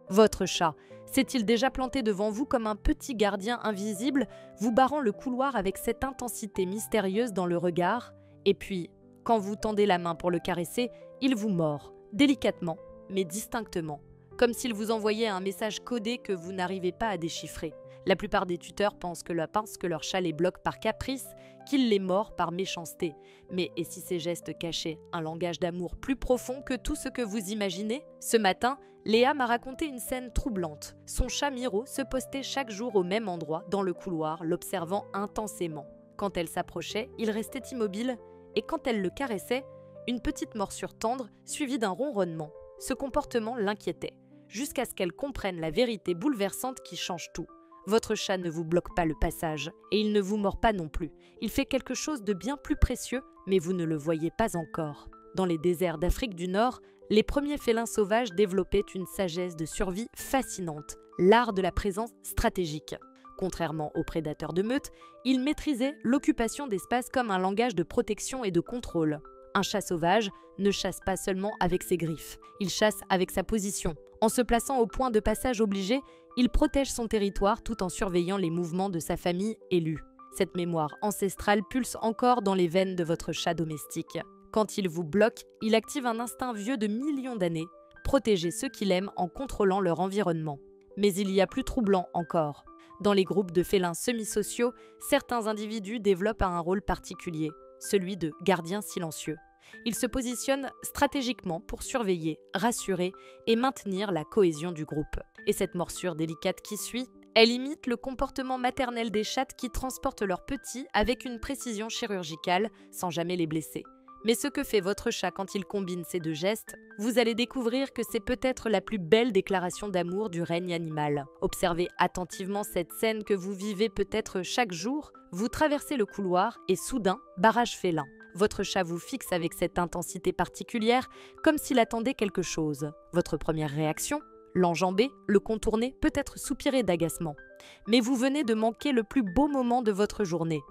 Votre chat s'est-il déjà planté devant vous comme un petit gardien invisible, vous barrant le couloir avec cette intensité mystérieuse dans le regard? Et puis, quand vous tendez la main pour le caresser, il vous mord, délicatement, mais distinctement, comme s'il vous envoyait un message codé que vous n'arrivez pas à déchiffrer. La plupart des tuteurs pensent que leur chat les bloque par caprice, qu'il les mord par méchanceté. Mais et si ces gestes cachaient un langage d'amour plus profond que tout ce que vous imaginez? Ce matin, Léa m'a raconté une scène troublante. Son chat Miro se postait chaque jour au même endroit, dans le couloir, l'observant intensément. Quand elle s'approchait, il restait immobile, et quand elle le caressait, une petite morsure tendre suivie d'un ronronnement. Ce comportement l'inquiétait, jusqu'à ce qu'elle comprenne la vérité bouleversante qui change tout. Votre chat ne vous bloque pas le passage, et il ne vous mord pas non plus. Il fait quelque chose de bien plus précieux, mais vous ne le voyez pas encore. Dans les déserts d'Afrique du Nord, les premiers félins sauvages développaient une sagesse de survie fascinante, l'art de la présence stratégique. Contrairement aux prédateurs de meute, ils maîtrisaient l'occupation d'espace comme un langage de protection et de contrôle. Un chat sauvage ne chasse pas seulement avec ses griffes, il chasse avec sa position. En se plaçant au point de passage obligé, il protège son territoire tout en surveillant les mouvements de sa famille élue. Cette mémoire ancestrale pulse encore dans les veines de votre chat domestique. Quand il vous bloque, il active un instinct vieux de millions d'années, protéger ceux qu'il aime en contrôlant leur environnement. Mais il y a plus troublant encore. Dans les groupes de félins semi-sociaux, certains individus développent un rôle particulier, celui de gardien silencieux. Ils se positionnent stratégiquement pour surveiller, rassurer et maintenir la cohésion du groupe. Et cette morsure délicate qui suit, elle imite le comportement maternel des chattes qui transportent leurs petits avec une précision chirurgicale sans jamais les blesser. Mais ce que fait votre chat quand il combine ces deux gestes, vous allez découvrir que c'est peut-être la plus belle déclaration d'amour du règne animal. Observez attentivement cette scène que vous vivez peut-être chaque jour. Vous traversez le couloir et soudain, barrage félin. Votre chat vous fixe avec cette intensité particulière, comme s'il attendait quelque chose. Votre première réaction? L'enjamber, le contourner, peut-être soupirer d'agacement. Mais vous venez de manquer le plus beau moment de votre journée.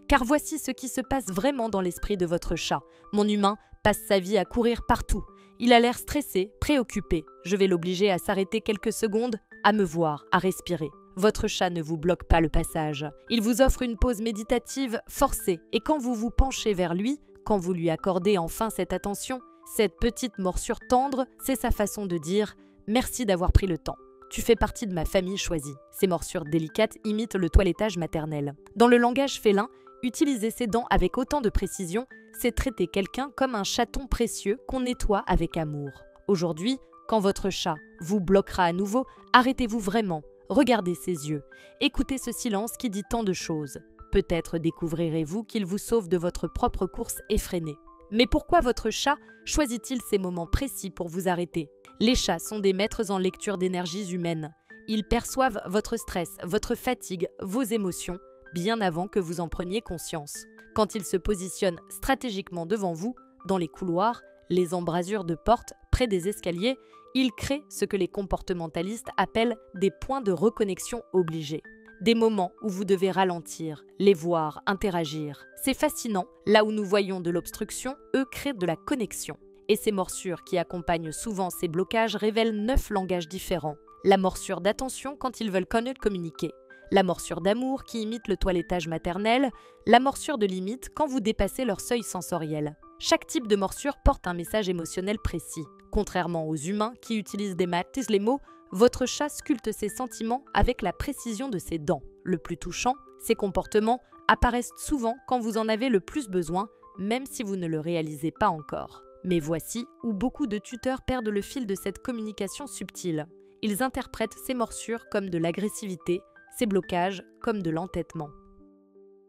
Car voici ce qui se passe vraiment dans l'esprit de votre chat. Mon humain passe sa vie à courir partout. Il a l'air stressé, préoccupé. Je vais l'obliger à s'arrêter quelques secondes, à me voir, à respirer. Votre chat ne vous bloque pas le passage. Il vous offre une pause méditative forcée. Et quand vous vous penchez vers lui, quand vous lui accordez enfin cette attention, cette petite morsure tendre, c'est sa façon de dire « Merci d'avoir pris le temps. Tu fais partie de ma famille choisie ». Ces morsures délicates imitent le toilettage maternel. Dans le langage félin, utiliser ses dents avec autant de précision, c'est traiter quelqu'un comme un chaton précieux qu'on nettoie avec amour. Aujourd'hui, quand votre chat vous bloquera à nouveau, arrêtez-vous vraiment. Regardez ses yeux. Écoutez ce silence qui dit tant de choses. Peut-être découvrirez-vous qu'il vous sauve de votre propre course effrénée. Mais pourquoi votre chat choisit-il ces moments précis pour vous arrêter? Les chats sont des maîtres en lecture d'énergies humaines. Ils perçoivent votre stress, votre fatigue, vos émotions, bien avant que vous en preniez conscience. Quand ils se positionnent stratégiquement devant vous, dans les couloirs, les embrasures de portes, près des escaliers, ils créent ce que les comportementalistes appellent des points de reconnexion obligés. Des moments où vous devez ralentir, les voir, interagir. C'est fascinant, là où nous voyons de l'obstruction, eux créent de la connexion. Et ces morsures qui accompagnent souvent ces blocages révèlent 9 langages différents. La morsure d'attention quand ils veulent communiquer. La morsure d'amour qui imite le toilettage maternel. La morsure de limite quand vous dépassez leur seuil sensoriel. Chaque type de morsure porte un message émotionnel précis. Contrairement aux humains qui utilisent des mots, les mots, votre chat sculpte ses sentiments avec la précision de ses dents. Le plus touchant, ces comportements apparaissent souvent quand vous en avez le plus besoin, même si vous ne le réalisez pas encore. Mais voici où beaucoup de tuteurs perdent le fil de cette communication subtile. Ils interprètent ces morsures comme de l'agressivité, ces blocages comme de l'entêtement.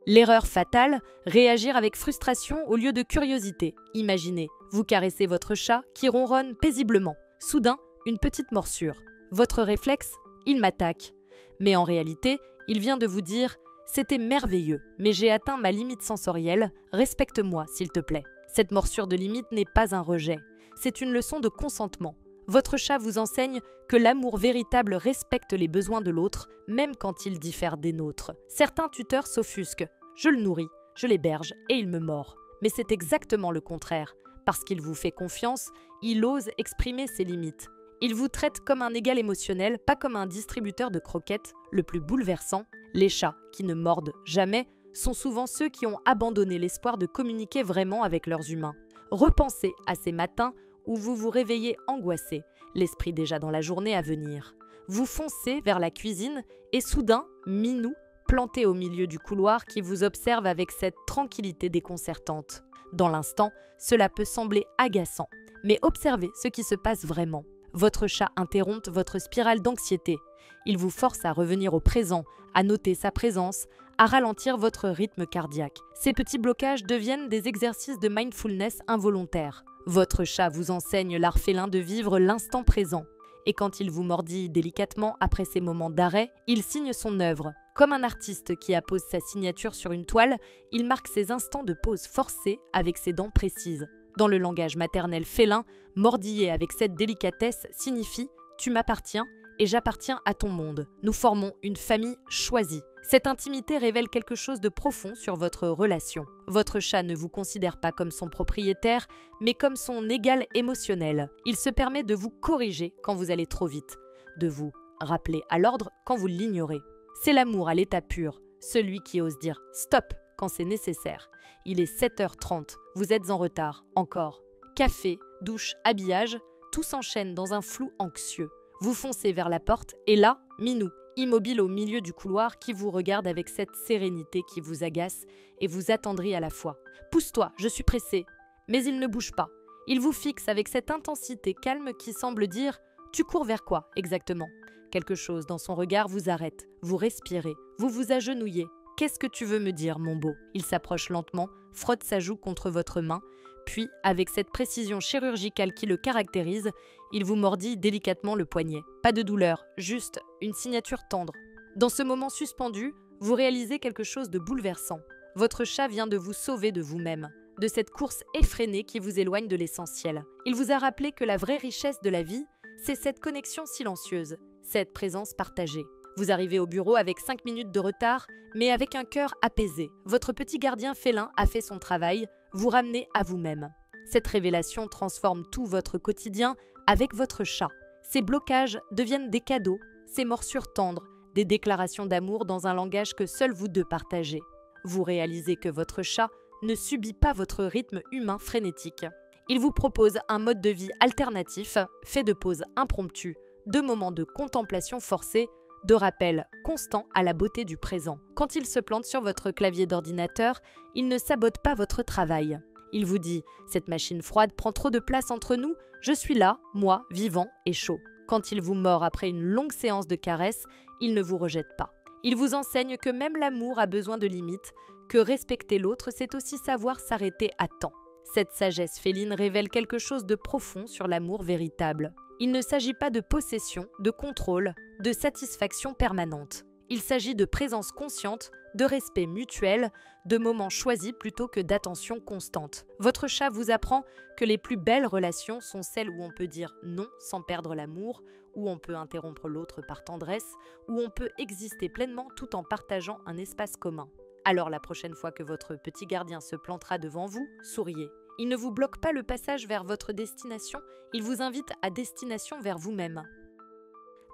L'erreur fatale, réagir avec frustration au lieu de curiosité. Imaginez, vous caressez votre chat qui ronronne paisiblement. Soudain, une petite morsure. Votre réflexe, il m'attaque. Mais en réalité, il vient de vous dire « C'était merveilleux, mais j'ai atteint ma limite sensorielle, respecte-moi s'il te plaît ». Cette morsure de limite n'est pas un rejet, c'est une leçon de consentement. Votre chat vous enseigne que l'amour véritable respecte les besoins de l'autre, même quand il diffère des nôtres. Certains tuteurs s'offusquent. Je le nourris, je l'héberge et il me mord. Mais c'est exactement le contraire. Parce qu'il vous fait confiance, il ose exprimer ses limites. Il vous traite comme un égal émotionnel, pas comme un distributeur de croquettes. Le plus bouleversant, les chats, qui ne mordent jamais, sont souvent ceux qui ont abandonné l'espoir de communiquer vraiment avec leurs humains. Repensez à ces matins où vous vous réveillez angoissé, l'esprit déjà dans la journée à venir. Vous foncez vers la cuisine et soudain, Minou, planté au milieu du couloir, qui vous observe avec cette tranquillité déconcertante. Dans l'instant, cela peut sembler agaçant, mais observez ce qui se passe vraiment. Votre chat interrompt votre spirale d'anxiété. Il vous force à revenir au présent, à noter sa présence, à ralentir votre rythme cardiaque. Ces petits blocages deviennent des exercices de mindfulness involontaires. Votre chat vous enseigne l'art félin de vivre l'instant présent. Et quand il vous mordit délicatement après ces moments d'arrêt, il signe son œuvre. Comme un artiste qui appose sa signature sur une toile, il marque ses instants de pause forcée avec ses dents précises. Dans le langage maternel félin, mordiller avec cette délicatesse signifie « tu m'appartiens et j'appartiens à ton monde. Nous formons une famille choisie ». Cette intimité révèle quelque chose de profond sur votre relation. Votre chat ne vous considère pas comme son propriétaire, mais comme son égal émotionnel. Il se permet de vous corriger quand vous allez trop vite, de vous rappeler à l'ordre quand vous l'ignorez. C'est l'amour à l'état pur, celui qui ose dire « stop » quand c'est nécessaire. Il est 7h30, vous êtes en retard, encore. Café, douche, habillage, tout s'enchaîne dans un flou anxieux. Vous foncez vers la porte et là, Minou, immobile au milieu du couloir, qui vous regarde avec cette sérénité qui vous agace et vous attendrit à la fois. « Pousse-toi, je suis pressé !» Mais il ne bouge pas. Il vous fixe avec cette intensité calme qui semble dire « tu cours vers quoi exactement ?» Quelque chose dans son regard vous arrête, vous respirez, vous vous agenouillez. « Qu'est-ce que tu veux me dire, mon beau ?» Il s'approche lentement, frotte sa joue contre votre main, puis, avec cette précision chirurgicale qui le caractérise, il vous mordit délicatement le poignet. Pas de douleur, juste une signature tendre. Dans ce moment suspendu, vous réalisez quelque chose de bouleversant. Votre chat vient de vous sauver de vous-même, de cette course effrénée qui vous éloigne de l'essentiel. Il vous a rappelé que la vraie richesse de la vie, c'est cette connexion silencieuse, cette présence partagée. Vous arrivez au bureau avec 5 minutes de retard, mais avec un cœur apaisé. Votre petit gardien félin a fait son travail, vous ramenez à vous-même. Cette révélation transforme tout votre quotidien avec votre chat. Ces blocages deviennent des cadeaux, ces morsures tendres, des déclarations d'amour dans un langage que seuls vous deux partagez. Vous réalisez que votre chat ne subit pas votre rythme humain frénétique. Il vous propose un mode de vie alternatif, fait de pauses impromptues, de moments de contemplation forcée, de rappel constant à la beauté du présent. Quand il se plante sur votre clavier d'ordinateur, il ne sabote pas votre travail. Il vous dit « Cette machine froide prend trop de place entre nous, je suis là, moi, vivant et chaud ». Quand il vous mord après une longue séance de caresses, il ne vous rejette pas. Il vous enseigne que même l'amour a besoin de limites, que respecter l'autre, c'est aussi savoir s'arrêter à temps. Cette sagesse féline révèle quelque chose de profond sur l'amour véritable. Il ne s'agit pas de possession, de contrôle, de satisfaction permanente. Il s'agit de présence consciente, de respect mutuel, de moments choisis plutôt que d'attention constante. Votre chat vous apprend que les plus belles relations sont celles où on peut dire non sans perdre l'amour, où on peut interrompre l'autre par tendresse, où on peut exister pleinement tout en partageant un espace commun. Alors la prochaine fois que votre petit gardien se plantera devant vous, souriez. Il ne vous bloque pas le passage vers votre destination, il vous invite à destination vers vous-même.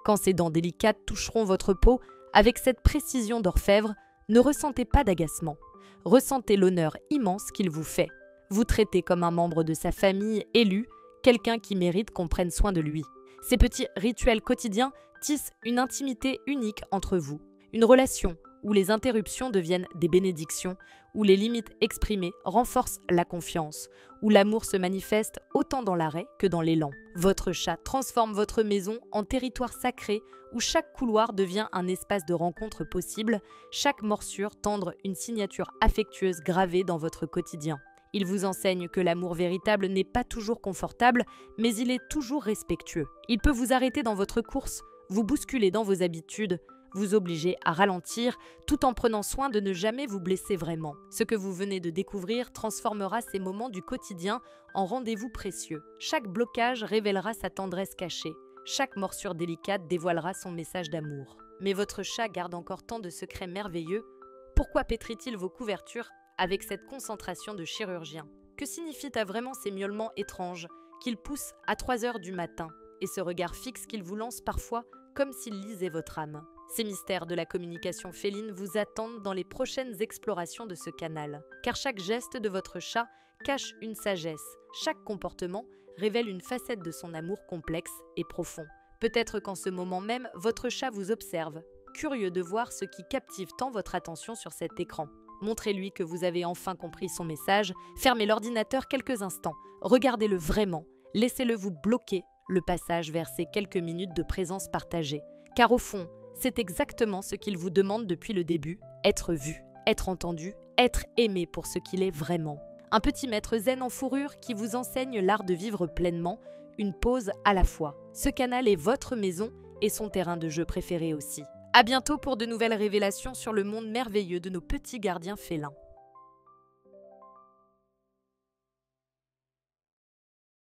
Quand ses dents délicates toucheront votre peau, avec cette précision d'orfèvre, ne ressentez pas d'agacement. Ressentez l'honneur immense qu'il vous fait. Vous traitez comme un membre de sa famille élu, quelqu'un qui mérite qu'on prenne soin de lui. Ces petits rituels quotidiens tissent une intimité unique entre vous. Une relation où les interruptions deviennent des bénédictions, où les limites exprimées renforcent la confiance, où l'amour se manifeste autant dans l'arrêt que dans l'élan. Votre chat transforme votre maison en territoire sacré où chaque couloir devient un espace de rencontre possible, chaque morsure tendre une signature affectueuse gravée dans votre quotidien. Il vous enseigne que l'amour véritable n'est pas toujours confortable, mais il est toujours respectueux. Il peut vous arrêter dans votre course, vous bousculer dans vos habitudes, vous obliger à ralentir tout en prenant soin de ne jamais vous blesser vraiment. Ce que vous venez de découvrir transformera ces moments du quotidien en rendez-vous précieux. Chaque blocage révélera sa tendresse cachée. Chaque morsure délicate dévoilera son message d'amour. Mais votre chat garde encore tant de secrets merveilleux. Pourquoi pétrit-il vos couvertures avec cette concentration de chirurgien? Que signifient vraiment ces miaulements étranges qu'il pousse à 3 heures du matin? et ce regard fixe qu'il vous lance parfois comme s'il lisait votre âme. Ces mystères de la communication féline vous attendent dans les prochaines explorations de ce canal, car chaque geste de votre chat cache une sagesse, chaque comportement révèle une facette de son amour complexe et profond. Peut-être qu'en ce moment même, votre chat vous observe, curieux de voir ce qui captive tant votre attention sur cet écran. Montrez-lui que vous avez enfin compris son message, fermez l'ordinateur quelques instants, regardez-le vraiment, laissez-le vous bloquer le passage vers ces quelques minutes de présence partagée. Car au fond, c'est exactement ce qu'il vous demande depuis le début, être vu, être entendu, être aimé pour ce qu'il est vraiment. Un petit maître zen en fourrure qui vous enseigne l'art de vivre pleinement, une pause à la fois. Ce canal est votre maison et son terrain de jeu préféré aussi. À bientôt pour de nouvelles révélations sur le monde merveilleux de nos petits gardiens félins.